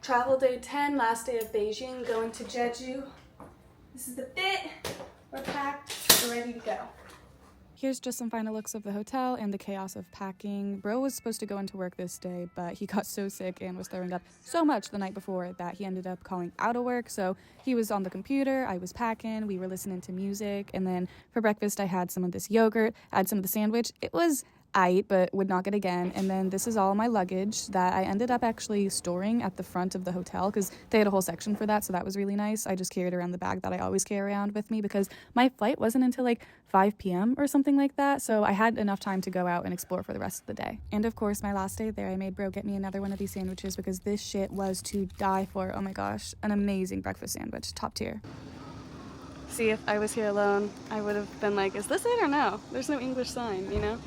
Travel day 10, last day of Beijing, going to Jeju. This is the fit. We're packed, we're ready to go. Here's just some final looks of the hotel and the chaos of packing. Bro was supposed to go into work this day, but he got so sick and was throwing up so much the night before that he ended up calling out of work. So he was on the computer, I was packing, we were listening to music, and then for breakfast I had some of this yogurt, I had some of the sandwich. It was I ate, but would not get again. And then this is all my luggage that I ended up actually storing at the front of the hotel because they had a whole section for that, so that was really nice. I just carried around the bag that I always carry around with me because my flight wasn't until like 5 p.m. or something like that, so I had enough time to go out and explore for the rest of the day. And of course, my last day there, I made bro get me another one of these sandwiches because this shit was to die for. Oh my gosh, an amazing breakfast sandwich, top tier. See, if I was here alone, I would have been like, is this it or no? There's no English sign, you know?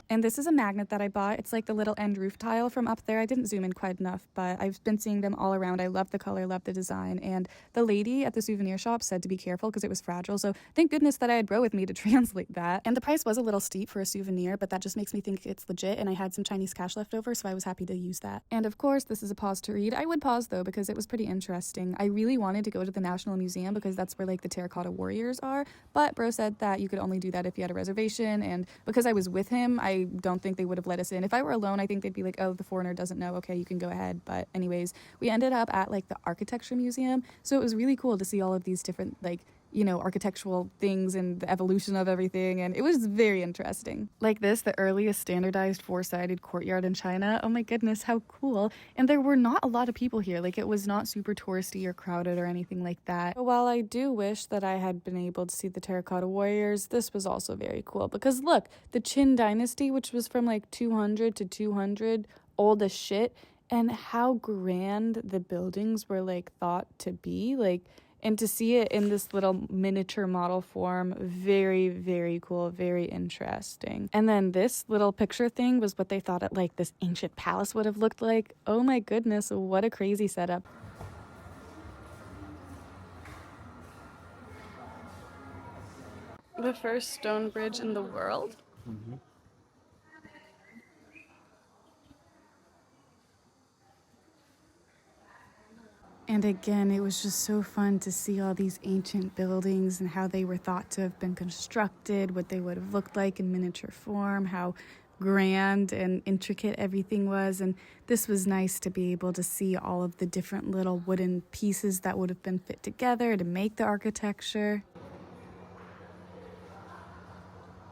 And this is a magnet that I bought. It's like the little end roof tile from up there. I didn't zoom in quite enough, but I've been seeing them all around. I love the color, love the design. And the lady at the souvenir shop said to be careful because it was fragile. So thank goodness that I had bro with me to translate that. And the price was a little steep for a souvenir, but that just makes me think it's legit. And I had some Chinese cash left over, so I was happy to use that. And of course, this is a pause to read. I would pause though because it was pretty interesting. I really wanted to go to the National Museum because that's where like the terracotta warriors are. But bro said that you could only do that if you had a reservation. And because I was with him, I don't think they would have let us in. If I were alone, I think they'd be like, oh, the foreigner doesn't know, okay, you can go ahead. But anyways, we ended up at like the architecture museum, so it was really cool to see all of these different like, you know, architectural things and the evolution of everything, and it was very interesting. Like this, the earliest standardized four-sided courtyard in China. Oh my goodness, how cool. And there were not a lot of people here. Like, it was not super touristy or crowded or anything like that. But while I do wish that I had been able to see the terracotta warriors, this was also very cool because look, the Qin dynasty, which was from like 200 to 200, old as shit, and how grand the buildings were like thought to be, like, and to see it in this little miniature model form, very, very cool, very interesting. And then this little picture thing was what they thought it like this ancient palace would have looked like. Oh my goodness, what a crazy setup. The first stone bridge in the world? Mm-hmm. And again, it was just so fun to see all these ancient buildings and how they were thought to have been constructed, what they would have looked like in miniature form, how grand and intricate everything was. And this was nice to be able to see all of the different little wooden pieces that would have been fit together to make the architecture.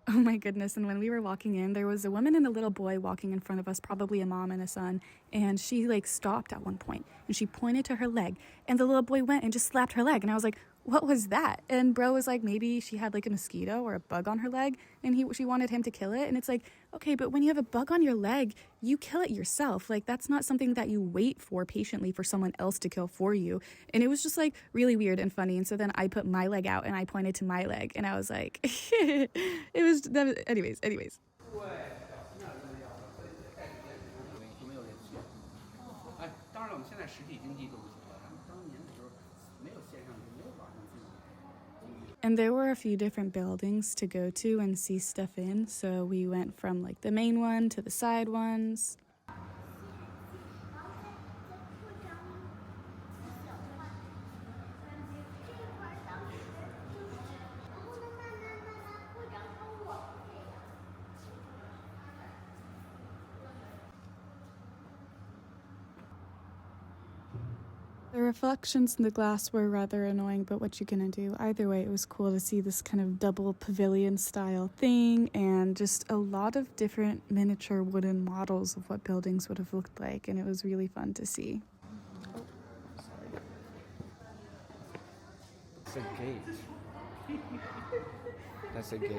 Oh my goodness, and when we were walking in, there was a woman and a little boy walking in front of us, probably a mom and a son, and she like stopped at one point and she pointed to her leg and the little boy went and just slapped her leg, and I was like, what was that? And bro was like, maybe she had like a mosquito or a bug on her leg and she wanted him to kill it. And it's like, okay, but when you have a bug on your leg, you kill it yourself. Like, that's not something that you wait for patiently for someone else to kill for you. And it was just like really weird and funny. And so then I put my leg out and I pointed to my leg and I was like, anyways. And there were a few different buildings to go to and see stuff in, so we went from like the main one to the side ones. The reflections in the glass were rather annoying, but what you gonna do? Either way, it was cool to see this kind of double pavilion style thing and just a lot of different miniature wooden models of what buildings would have looked like, and it was really fun to see. It's a gate. That's a gate.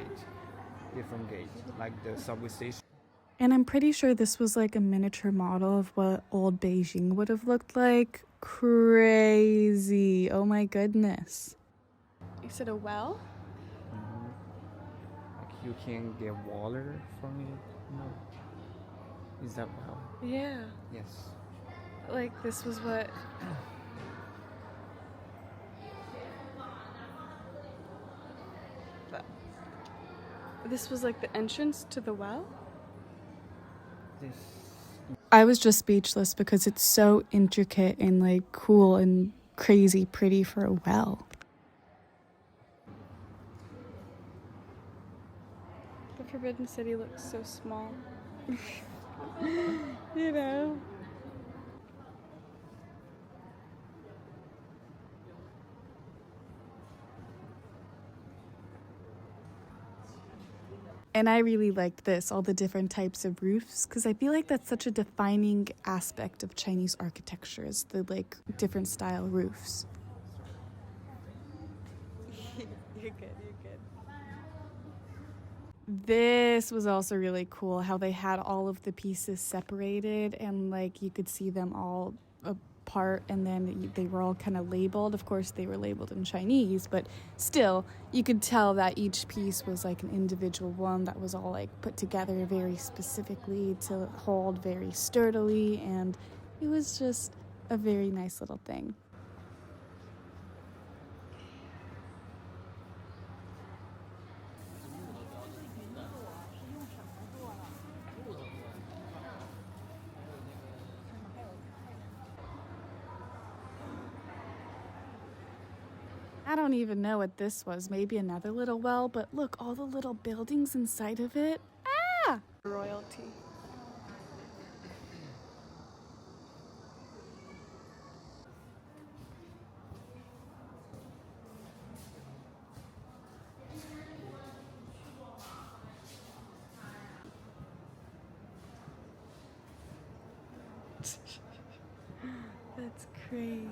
Different gate, like the subway station. And I'm pretty sure this was like a miniature model of what old Beijing would have looked like. Crazy. Oh my goodness. Is it a well? Mm-hmm. Like you can get water from it. No. Is that well? Yeah. Yes. Like, this was what... This was like the entrance to the well? This I was just speechless because it's so intricate and like cool and crazy pretty for a well. The Forbidden City looks so small. You know? And I really liked this, all the different types of roofs, because I feel like that's such a defining aspect of Chinese architecture, is the like different style roofs. You're good, you're good. This was also really cool, how they had all of the pieces separated and like you could see them all apart, and then they were all kind of labeled. Of course they were labeled in Chinese, but still you could tell that each piece was like an individual one that was all like put together very specifically to hold very sturdily, and it was just a very nice little thing. I don't even know what this was. Maybe another little well, but look, all the little buildings inside of it. Ah! Royalty. That's crazy.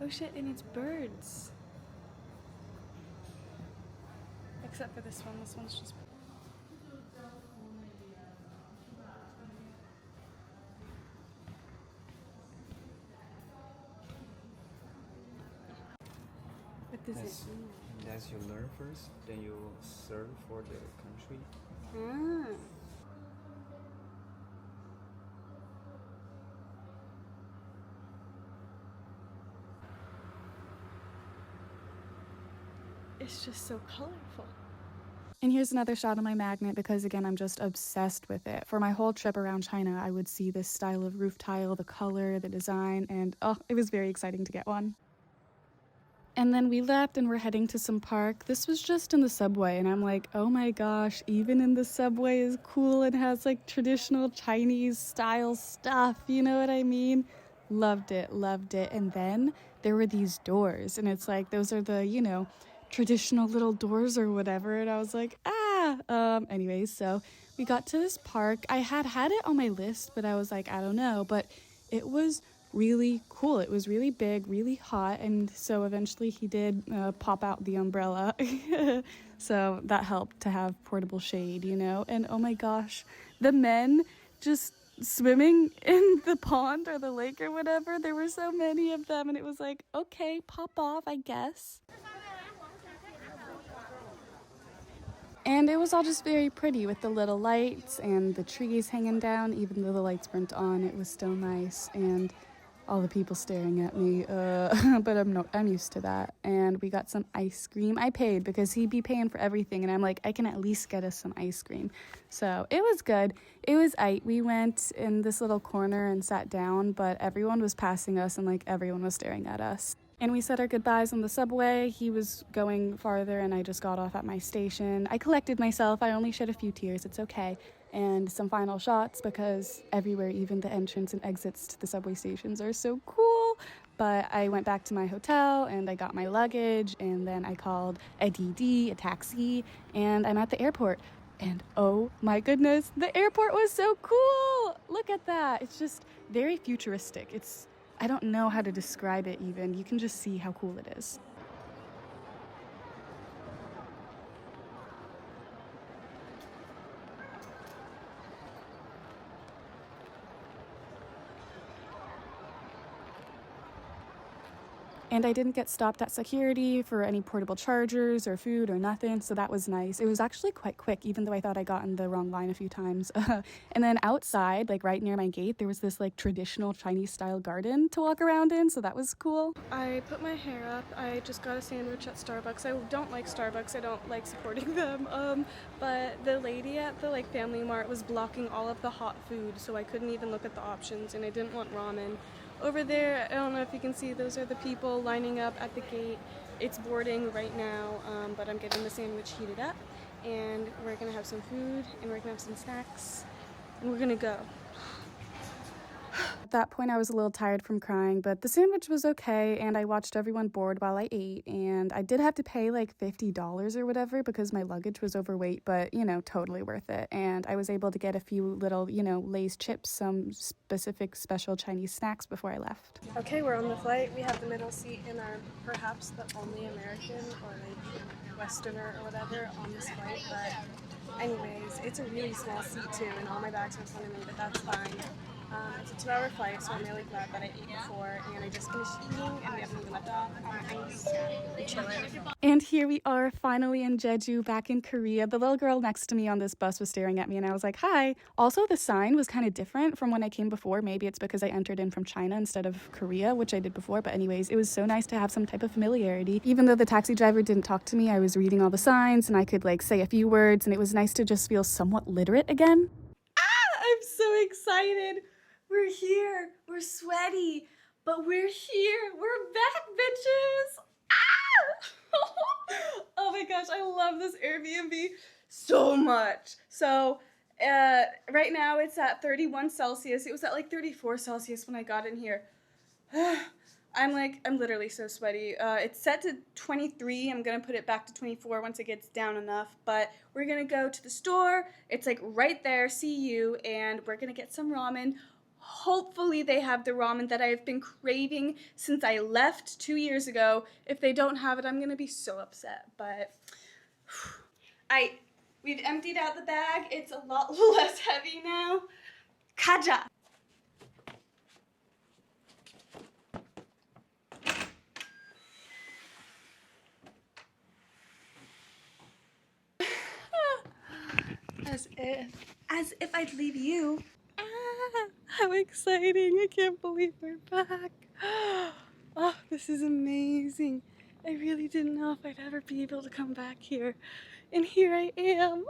Oh shit, and it's birds. Except for this one. This one's just... What does it mean? That's you learn first, then you serve for the country. Ah. It's just so colorful. And here's another shot of my magnet because, again, I'm just obsessed with it. For my whole trip around China, I would see this style of roof tile, the color, the design, and oh, it was very exciting to get one. And then we left and we're heading to some park. This was just in the subway, and I'm like, oh my gosh, even in the subway is cool and has like traditional Chinese style stuff, you know what I mean? Loved it, loved it. And then there were these doors, and it's like, those are the, you know, traditional little doors or whatever. And I was like, anyways, so we got to this park. I had it on my list, but I was like, I don't know, but it was really cool. It was really big, really hot, and so eventually he did pop out the umbrella. So that helped to have portable shade, you know. And oh my gosh, the men just swimming in the pond or the lake or whatever, there were so many of them, and it was like, okay, pop off, I guess. And it was all just very pretty with the little lights and the trees hanging down. Even though the lights weren't on, it was still nice, and all the people staring at me, but I'm used to that. And we got some ice cream. I paid because he'd be paying for everything, and I'm like, I can at least get us some ice cream. So it was good. It was we went in this little corner and sat down, but everyone was passing us, and like everyone was staring at us. And we said our goodbyes on the subway. He was going farther, and I just got off at my station. I collected myself. I only shed a few tears. It's okay. And some final shots because everywhere, even the entrance and exits to the subway stations are so cool. But I went back to my hotel and I got my luggage, and then I called a DD, a taxi, and I'm at the airport. And oh my goodness, the airport was so cool. Look at that. It's just very futuristic. I don't know how to describe it even. You can just see how cool it is. And I didn't get stopped at security for any portable chargers or food or nothing, so that was nice. It was actually quite quick, even though I thought I got in the wrong line a few times. And then outside, like right near my gate, there was this like traditional Chinese style garden to walk around in, so that was cool. I put my hair up. I just got a sandwich at Starbucks. I don't like Starbucks. I don't like supporting them. But the lady at the like Family Mart was blocking all of the hot food, so I couldn't even look at the options, and I didn't want ramen. Over there, I don't know if you can see, those are the people lining up at the gate. It's boarding right now, but I'm getting the sandwich heated up, and we're gonna have some food, and we're gonna have some snacks, and we're gonna go. At that point, I was a little tired from crying, but the sandwich was okay, and I watched everyone board while I ate, and I did have to pay like $50 or whatever because my luggage was overweight, but, you know, totally worth it. And I was able to get a few little, you know, Lay's chips, some specific special Chinese snacks before I left. Okay, we're on the flight. We have the middle seat and are perhaps the only American or like Westerner or whatever on this flight, but anyways, it's a really small seat too, and all my bags are in front of me, but that's fine. It's a 2-hour flight, so I'm really glad that I ate before, and I just finished eating, and we haven't even left off on ice. We're chilling. And here we are, finally in Jeju, back in Korea. The little girl next to me on this bus was staring at me, and I was like, hi. Also, the sign was kind of different from when I came before. Maybe it's because I entered in from China instead of Korea, which I did before, but anyways, it was so nice to have some type of familiarity. Even though the taxi driver didn't talk to me, I was reading all the signs, and I could, like, say a few words, and it was nice to just feel somewhat literate again. I'm so excited. We're here. We're sweaty, but we're here. We're back, bitches. Ah! Oh my gosh, I love this Airbnb so much. So right now it's at 31 Celsius. It was at like 34 Celsius when I got in here. I'm literally so sweaty. It's set to 23. I'm gonna put it back to 24 once it gets down enough, but we're gonna go to the store. It's like right there, see you, and we're gonna get some ramen. Hopefully they have the ramen that I've been craving since I left 2 years ago. If they don't have it, I'm gonna be so upset, but we've emptied out the bag. It's a lot less heavy now. Kaja! As if I'd leave you. How exciting. I can't believe we're back. Oh, this is amazing. I really didn't know if I'd ever be able to come back here. And here I am.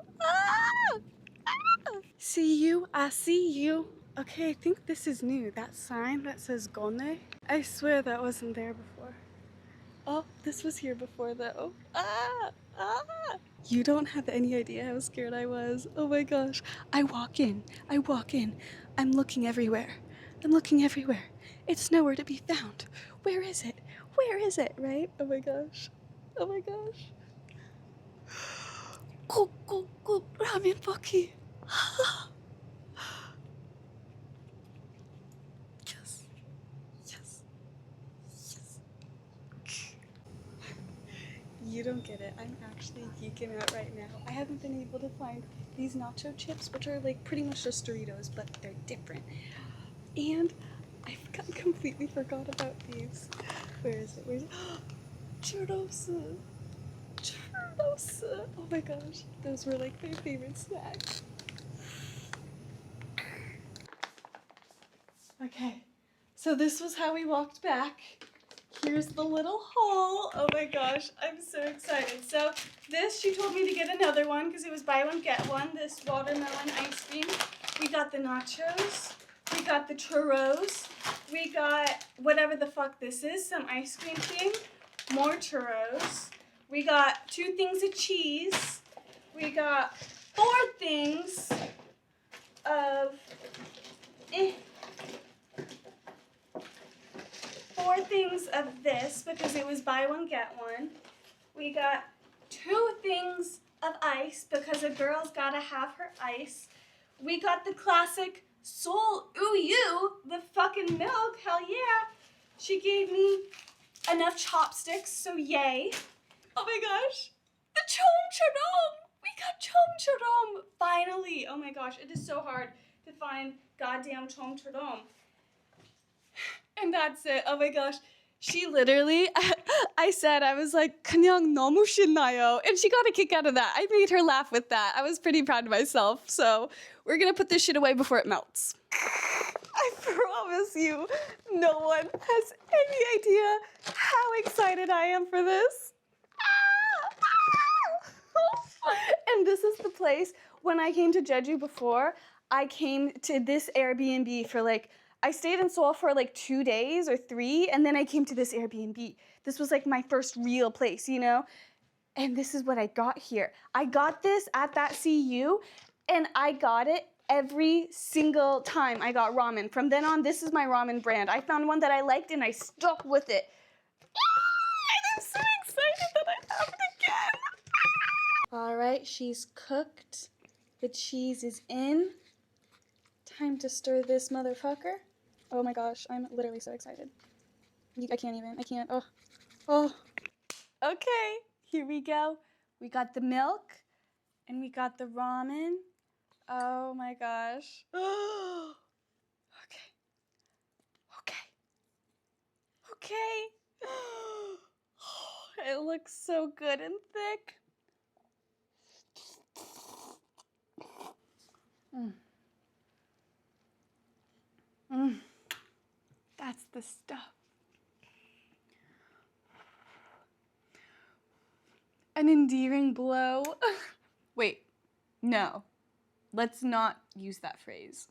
See you. I see you. Okay, I think this is new. That sign that says Gone. I swear that wasn't there before. Oh, this was here before though. You don't have any idea how scared I was. Oh my gosh. I walk in. I'm looking everywhere. It's nowhere to be found. Where is it? Right? Oh my gosh. Go, ramen poki. Yes. You don't get it. I'm actually geeking out right now. I haven't been able to find these nacho chips, which are like pretty much just Doritos, but they're different. And I completely forgot about these. Where is it? Churros. Oh my gosh. Those were like my favorite snacks. Okay. So this was how we walked back. Here's the little haul. Oh my gosh, I'm so excited. So this, she told me to get another one because it was buy one, get one. This watermelon ice cream. We got the nachos. We got the churros. We got whatever the fuck this is, some ice cream thing. More churros. We got 2 things of cheese. We got 4 things of 4 things of this because it was buy one, get one. We got 2 things of ice because a girl's gotta have her ice. We got the classic Seoul Uyu, the fucking milk, hell yeah. She gave me enough chopsticks, so yay. Oh my gosh, the chomcharom! We got chomcharom, finally. Oh my gosh, it is so hard to find goddamn chomcharom. And that's it. Oh my gosh. She literally, I said, I was like, 그냥 너무 신나요. And she got a kick out of that. I made her laugh with that. I was pretty proud of myself. So we're gonna put this shit away before it melts. I promise you, no one has any idea how excited I am for this. And this is the place, when I came to Jeju before, I came to this Airbnb for like, I stayed in Seoul for like 2 days or 3, and then I came to this Airbnb. This was like my first real place, you know? And this is what I got here. I got this at that CU, and I got it every single time I got ramen. From then on, this is my ramen brand. I found one that I liked, and I stuck with it. And I'm so excited that I have it again. All right, she's cooked. The cheese is in. Time to stir this motherfucker. Oh my gosh, I'm literally so excited. I can't. Oh. Okay, here we go. We got the milk and we got the ramen. Oh my gosh. Okay. It looks so good and thick. That's the stuff. An endearing blow. Wait, no. Let's not use that phrase.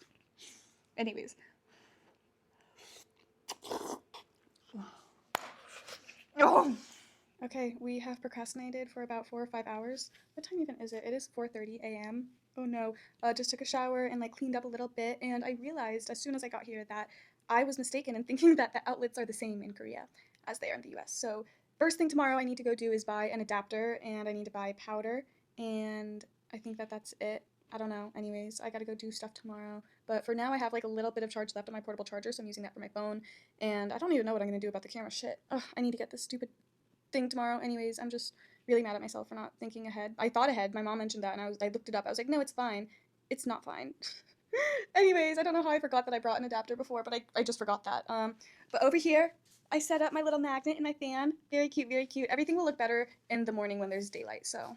Anyways. Oh. Okay, we have procrastinated for about 4 or 5 hours. What time even is it? It is 4:30 a.m. Oh no. Just took a shower and like cleaned up a little bit, and I realized as soon as I got here that I was mistaken in thinking that the outlets are the same in Korea as they are in the US. So first thing tomorrow I need to go do is buy an adapter, and I need to buy powder, and I think that that's it. I don't know. Anyways, I gotta go do stuff tomorrow. But for now, I have like a little bit of charge left on my portable charger, so I'm using that for my phone. And I don't even know what I'm gonna do about the camera. Shit. Ugh, I need to get this stupid thing tomorrow. Anyways, I'm just really mad at myself for not thinking ahead. I thought ahead. My mom mentioned that, and I looked it up. I was like, no, it's fine. It's not fine. Anyways, I don't know how I forgot that I brought an adapter before, but I just forgot that. But over here, I set up my little magnet and my fan. Very cute, very cute. Everything will look better in the morning when there's daylight, so